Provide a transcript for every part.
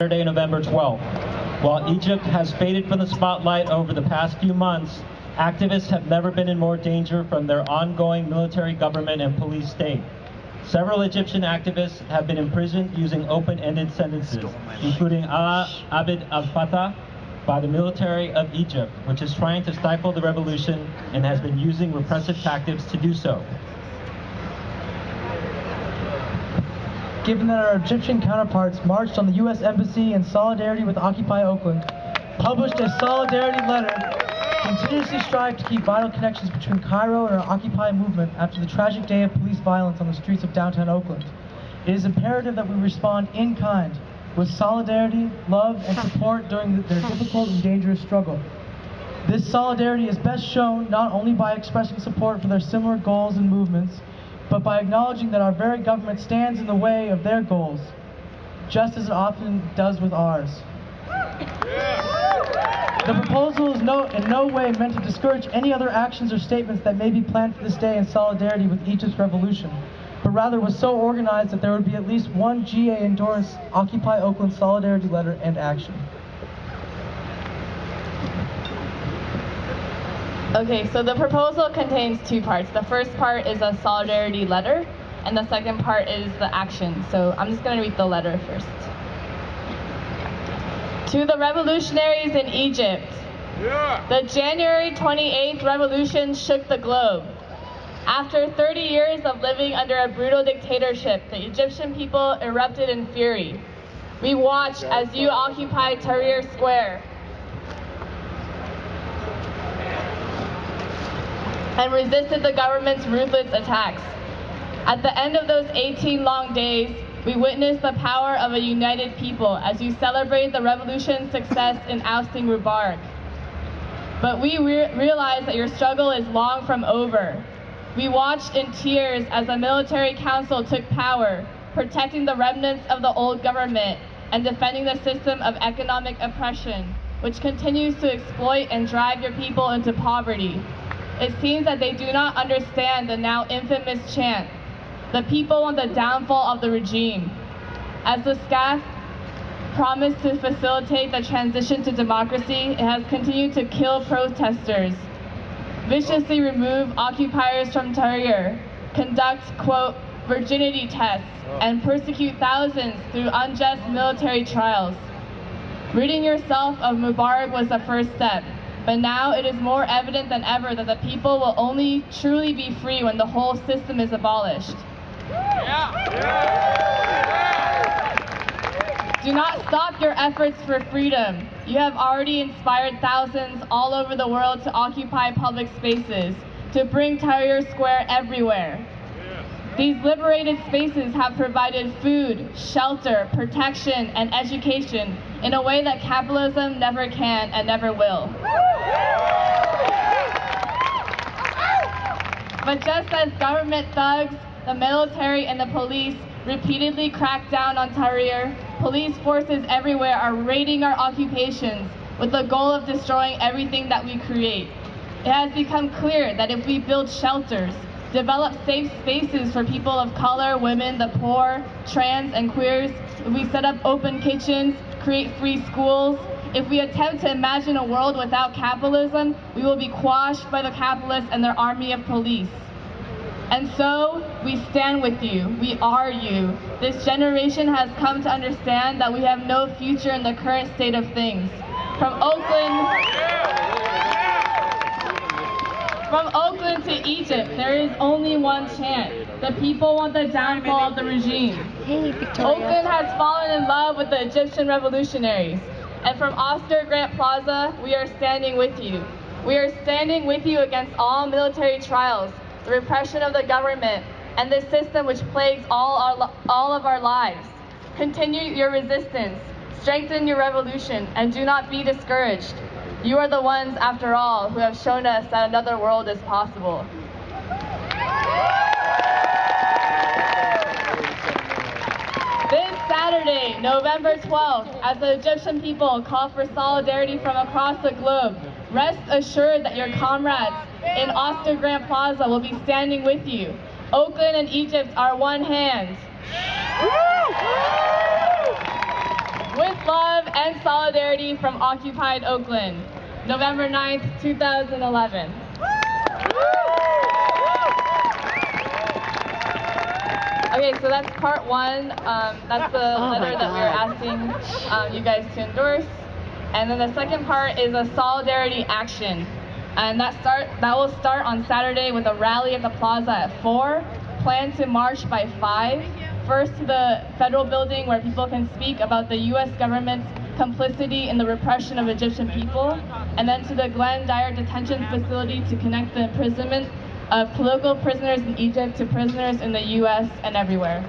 Saturday, November 12th. While Egypt has faded from the spotlight over the past few months, activists have never been in more danger from their ongoing military, government, and police state. Several Egyptian activists have been imprisoned using open-ended sentences, including Ala Abd al-Fattah by the military of Egypt, which is trying to stifle the revolution and has been using repressive tactics to do so. Given that our Egyptian counterparts marched on the U.S. Embassy in solidarity with Occupy Oakland, published a solidarity letter, continuously strive to keep vital connections between Cairo and our Occupy movement after the tragic day of police violence on the streets of downtown Oakland, it is imperative that we respond in kind, with solidarity, love, and support during their difficult and dangerous struggle. This solidarity is best shown not only by expressing support for their similar goals and movements, but by acknowledging that our very government stands in the way of their goals, just as it often does with ours. The proposal is in no way meant to discourage any other actions or statements that may be planned for this day in solidarity with Egypt's revolution, but rather was so organized that there would be at least one GA-endorsed Occupy Oakland solidarity letter and action. Okay, so the proposal contains two parts. The first part is a solidarity letter, and the second part is the action. So I'm just going to read the letter first. To the revolutionaries in Egypt, the January 28th revolution shook the globe. After 30 years of living under a brutal dictatorship, the Egyptian people erupted in fury. We watched as you occupied Tahrir Square and resisted the government's ruthless attacks. At the end of those 18 long days, we witnessed the power of a united people as you celebrate the revolution's success in ousting Mubarak. But we realize that your struggle is long from over. We watched in tears as the military council took power, protecting the remnants of the old government and defending the system of economic oppression, which continues to exploit and drive your people into poverty. It seems that they do not understand the now infamous chant, "The people want the downfall of the regime." As the SCAF promised to facilitate the transition to democracy, it has continued to kill protesters, viciously remove occupiers from Tahrir, conduct, quote, virginity tests, and persecute thousands through unjust military trials. Ridding yourself of Mubarak was the first step. But now it is more evident than ever that the people will only truly be free when the whole system is abolished. Do not stop your efforts for freedom. You have already inspired thousands all over the world to occupy public spaces, to bring Tahrir Square everywhere. These liberated spaces have provided food, shelter, protection, and education in a way that capitalism never can and never will. But just as government thugs, the military, and the police repeatedly crack down on Tahrir, police forces everywhere are raiding our occupations with the goal of destroying everything that we create. It has become clear that if we build shelters, develop safe spaces for people of color, women, the poor, trans, and queers, if we set up open kitchens, create free schools, if we attempt to imagine a world without capitalism, we will be quashed by the capitalists and their army of police. And so, we stand with you. We are you. This generation has come to understand that we have no future in the current state of things. From Oakland to Egypt, there is only one chant. The people want the downfall of the regime. Oakland has fallen in love with the Egyptian revolutionaries. And from Oscar Grant Plaza, we are standing with you. We are standing with you against all military trials, the repression of the government, and this system which plagues all of our lives. Continue your resistance, strengthen your revolution, and do not be discouraged. You are the ones, after all, who have shown us that another world is possible. This Saturday, November 12th, as the Egyptian people call for solidarity from across the globe, rest assured that your comrades in Oscar Grant Plaza will be standing with you. Oakland and Egypt are one hand. With love and solidarity from occupied Oakland, November 9th, 2011. Okay, so that's part one. That's the letter that we were asking you guys to endorse. And then the second part is a solidarity action. And that will start on Saturday with a rally at the plaza at 4. Plan to march by 5. First to the federal building where people can speak about the U.S. government's complicity in the repression of Egyptian people. And then to the Glenn Dyer detention facility to connect the imprisonment of political prisoners in Egypt to prisoners in the U.S. and everywhere.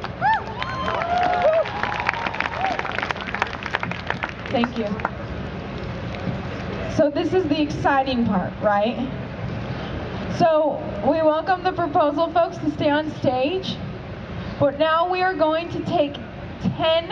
Thank you. So this is the exciting part, right? So we welcome the proposal folks to stay on stage, but now we are going to take 10